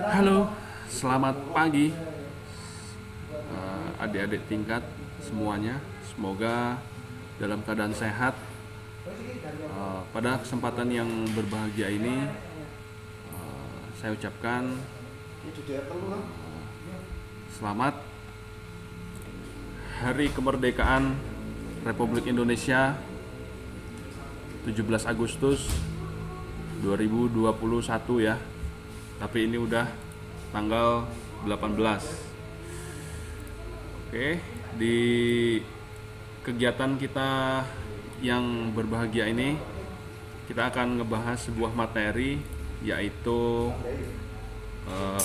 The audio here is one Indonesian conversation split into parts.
Halo, selamat pagi adik-adik tingkat semuanya. Semoga dalam keadaan sehat. Pada kesempatan yang berbahagia ini, saya ucapkan selamat Hari Kemerdekaan Republik Indonesia 17 Agustus 2021 ya. Tapi ini udah tanggal 18. Oke, di kegiatan kita yang berbahagia ini kita akan ngebahas sebuah materi, yaitu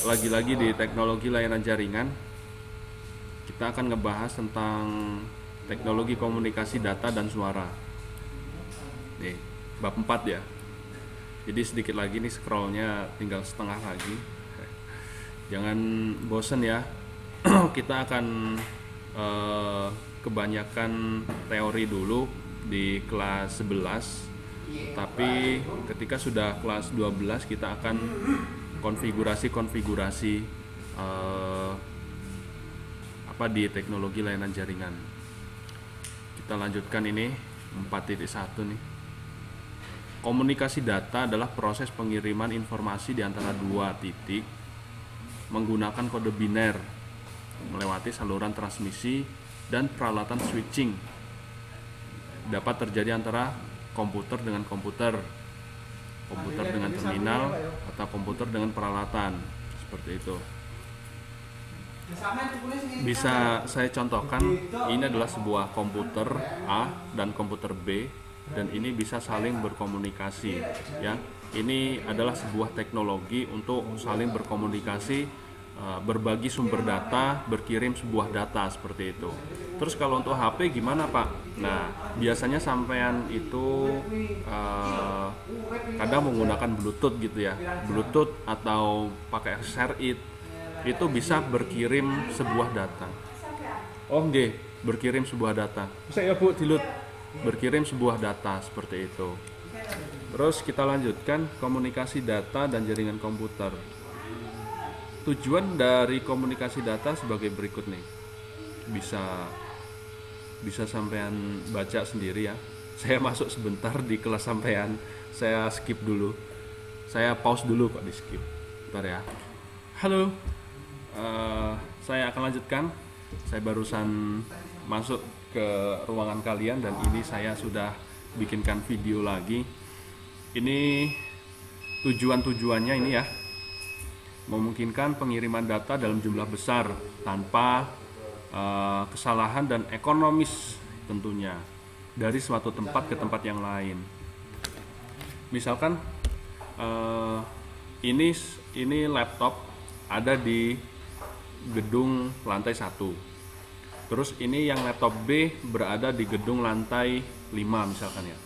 lagi-lagi di teknologi layanan jaringan. Kita akan ngebahas tentang teknologi komunikasi data dan suara. Nih, bab 4 ya. Jadi sedikit lagi nih, scrollnya tinggal setengah lagi. Jangan bosen ya. Kita akan kebanyakan teori dulu di kelas 11. Tapi ketika sudah kelas 12 kita akan konfigurasi di teknologi layanan jaringan. Kita lanjutkan ini 4.1 nih. Komunikasi data adalah proses pengiriman informasi di antara dua titik menggunakan kode biner melewati saluran transmisi dan peralatan switching. Dapat terjadi antara komputer dengan komputer, komputer dengan terminal, atau komputer dengan peralatan, seperti itu. Bisa saya contohkan, ini adalah sebuah komputer A dan komputer B, dan ini bisa saling berkomunikasi ya. Ini adalah sebuah teknologi untuk saling berkomunikasi, berbagi sumber data, berkirim sebuah data, seperti itu. Terus kalau untuk HP gimana Pak? Nah, biasanya sampean itu kadang menggunakan Bluetooth gitu ya, Bluetooth atau pakai share itu bisa berkirim sebuah data. Oh nggih, berkirim sebuah data. Bisa ya Bu, dilut. Berkirim sebuah data seperti itu. Terus kita lanjutkan komunikasi data dan jaringan komputer. Tujuan dari komunikasi data sebagai berikut nih. Bisa sampean baca sendiri ya. Saya masuk sebentar di kelas sampean. Saya skip dulu. Saya pause dulu kok di skip. Bentar ya. Halo. Saya akan lanjutkan. Saya barusan masuk ke ruangan kalian dan ini saya sudah bikinkan video lagi. Ini tujuannya ini ya, memungkinkan pengiriman data dalam jumlah besar tanpa kesalahan dan ekonomis tentunya dari suatu tempat ke tempat yang lain. Misalkan ini laptop ada di gedung lantai 1. Terus ini yang laptop B berada di gedung lantai 5 misalkan ya.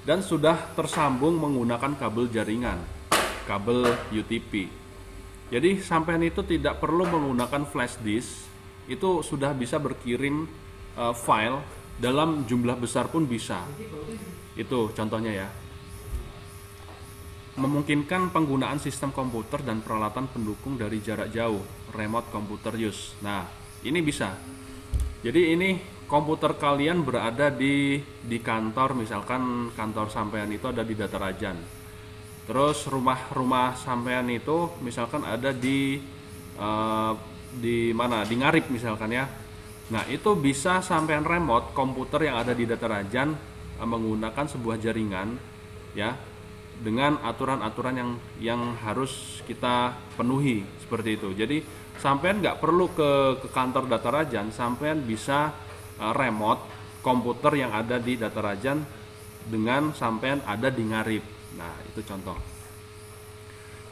Dan sudah tersambung menggunakan kabel jaringan, kabel UTP. Jadi sampean itu tidak perlu menggunakan flash disk, itu sudah bisa berkirim file dalam jumlah besar pun bisa. Itu contohnya ya. Memungkinkan penggunaan sistem komputer dan peralatan pendukung dari jarak jauh, remote computer use. Nah, ini bisa. Jadi ini komputer kalian berada di kantor, misalkan kantor sampean itu ada di Datarajan. Terus rumah sampean itu misalkan ada di mana? Di Ngarip misalkan ya. Nah, itu bisa sampean remote komputer yang ada di Datarajan menggunakan sebuah jaringan ya, dengan aturan-aturan yang harus kita penuhi seperti itu. Jadi sampean nggak perlu ke kantor Datarajan, sampean bisa remote komputer yang ada di Datarajan dengan sampean ada di Ngarip. Nah, itu contoh.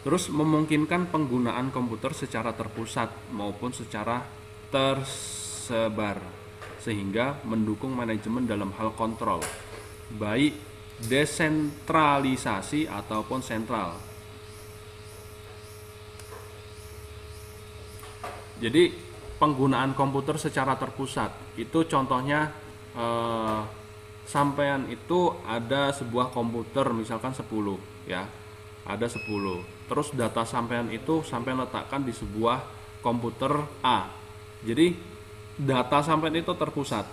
Terus memungkinkan penggunaan komputer secara terpusat maupun secara tersebar, sehingga mendukung manajemen dalam hal kontrol, baik desentralisasi ataupun sentral. Jadi penggunaan komputer secara terpusat itu contohnya sampean itu ada sebuah komputer misalkan 10 ya. ada 10. Terus data sampean itu sampean letakkan di sebuah komputer A. Jadi data sampean itu terpusat.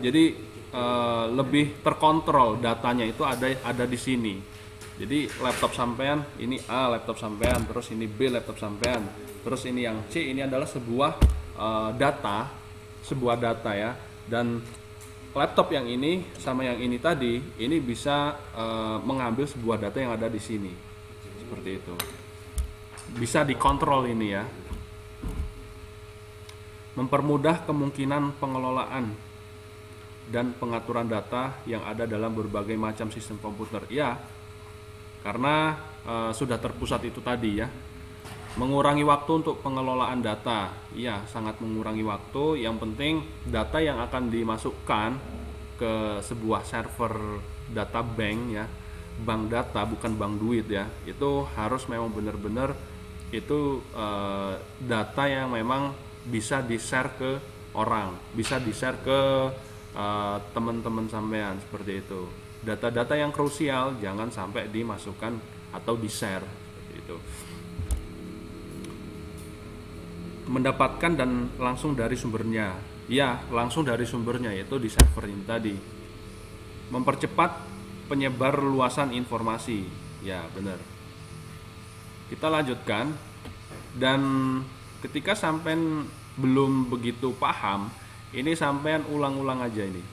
Jadi lebih terkontrol, datanya itu ada di sini. Jadi laptop sampean ini A laptop sampean, terus ini B laptop sampean, terus ini yang C ini adalah sebuah data ya. Dan laptop yang ini sama yang ini tadi ini bisa mengambil sebuah data yang ada di sini. Seperti itu. Bisa dikontrol ini ya. Mempermudah kemungkinan pengelolaan dan pengaturan data yang ada dalam berbagai macam sistem komputer. Ya, karena sudah terpusat itu tadi ya. Mengurangi waktu untuk pengelolaan data. Ya, sangat mengurangi waktu. Yang penting data yang akan dimasukkan ke sebuah server data bank ya, bank data bukan bank duit ya. Itu harus memang benar-benar itu data yang memang bisa di-share ke orang, bisa di-share ke teman-teman sampean seperti itu. Data-data yang krusial jangan sampai dimasukkan atau di-share seperti itu. Mendapatkan dan langsung dari sumbernya. Ya, langsung dari sumbernya yaitu di server ini tadi. Mempercepat penyebar luasan informasi. Ya, benar. Kita lanjutkan. Dan ketika sampean belum begitu paham, ini sampean ulang-ulang aja ini.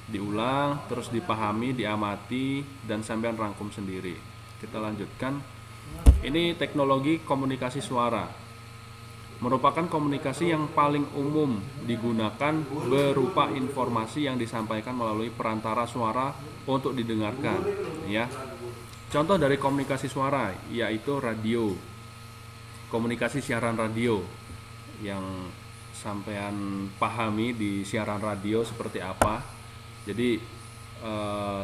Diulang, terus dipahami, diamati, dan sampean rangkum sendiri. Kita lanjutkan. Ini teknologi komunikasi suara. Merupakan komunikasi yang paling umum digunakan berupa informasi yang disampaikan melalui perantara suara untuk didengarkan ya. Contoh dari komunikasi suara yaitu radio. Komunikasi siaran radio yang sampean pahami di siaran radio seperti apa. Jadi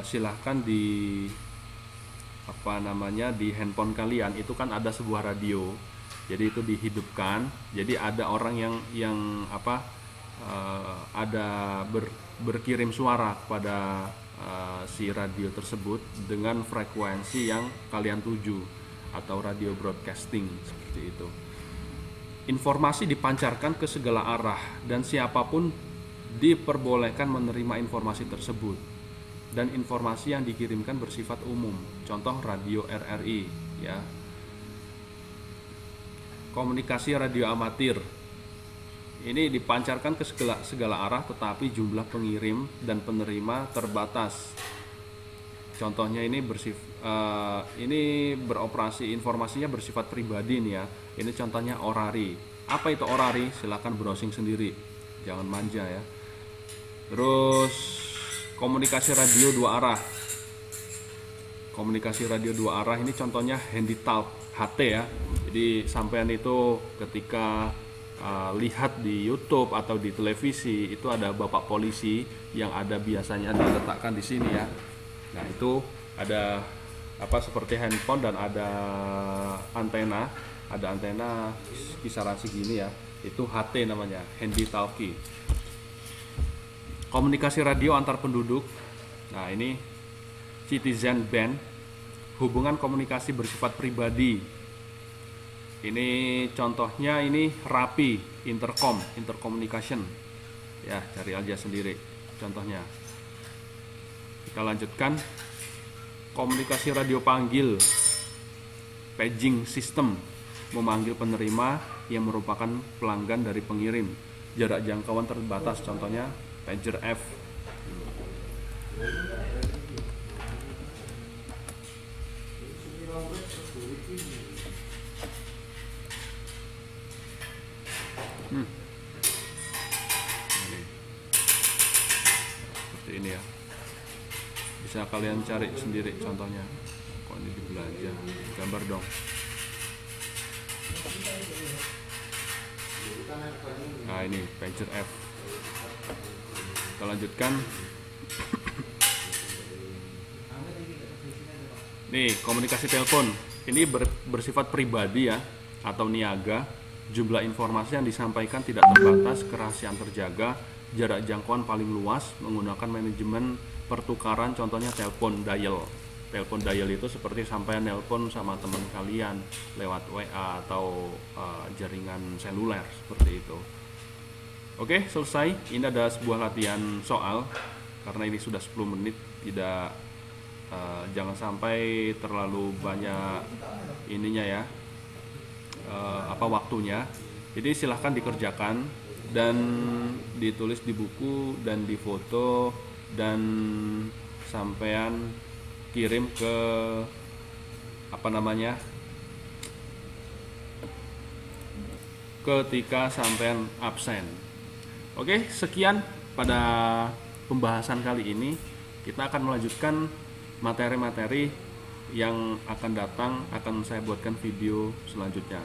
silahkan di di handphone kalian itu kan ada sebuah radio. Jadi itu dihidupkan. Jadi ada orang yang berkirim suara kepada si radio tersebut dengan frekuensi yang kalian tuju atau radio broadcasting seperti itu. Informasi dipancarkan ke segala arah dan siapapun diperbolehkan menerima informasi tersebut. Dan informasi yang dikirimkan bersifat umum. Contoh radio RRI ya. Komunikasi radio amatir ini dipancarkan ke segala arah tetapi jumlah pengirim dan penerima terbatas. Contohnya ini beroperasi, informasinya bersifat pribadi nih ya. Ini contohnya Orari. Apa itu Orari? Silakan browsing sendiri, jangan manja ya. Terus komunikasi radio dua arah. Komunikasi radio dua arah ini contohnya HandyTalk HT ya. Jadi sampean itu ketika lihat di YouTube atau di televisi itu ada bapak polisi yang ada biasanya diletakkan di sini ya. Nah itu ada seperti handphone dan ada antena kisaran segini ya. Itu HT namanya, HandyTalkie. Komunikasi radio antar penduduk. Nah ini Citizen Band, hubungan komunikasi bersifat pribadi. Ini contohnya ini Rapi, intercommunication. Ya, cari aja sendiri contohnya. Kita lanjutkan. Komunikasi radio panggil, paging system, memanggil penerima yang merupakan pelanggan dari pengirim. Jarak jangkauan terbatas, contohnya pager F. Seperti ini ya. Bisa kalian cari sendiri contohnya. Kok ini dibelanja? Gambar dong. Nah ini pager F. Kita lanjutkan. Nih komunikasi telepon. Ini bersifat pribadi ya atau niaga. Jumlah informasi yang disampaikan tidak terbatas, kerahasiaan terjaga, jarak jangkauan paling luas, menggunakan manajemen pertukaran, contohnya telepon dial. telepon dial itu seperti sampai nelpon sama teman kalian lewat WA atau jaringan seluler seperti itu. Oke, selesai. Ini ada sebuah latihan soal karena ini sudah 10 menit, tidak jangan sampai terlalu banyak ininya ya, waktunya. Jadi silahkan dikerjakan dan ditulis di buku dan difoto dan sampean kirim ke ketika sampean absen. Oke, sekian pada pembahasan kali ini. Kita akan melanjutkan materi-materi yang akan datang, akan saya buatkan video selanjutnya.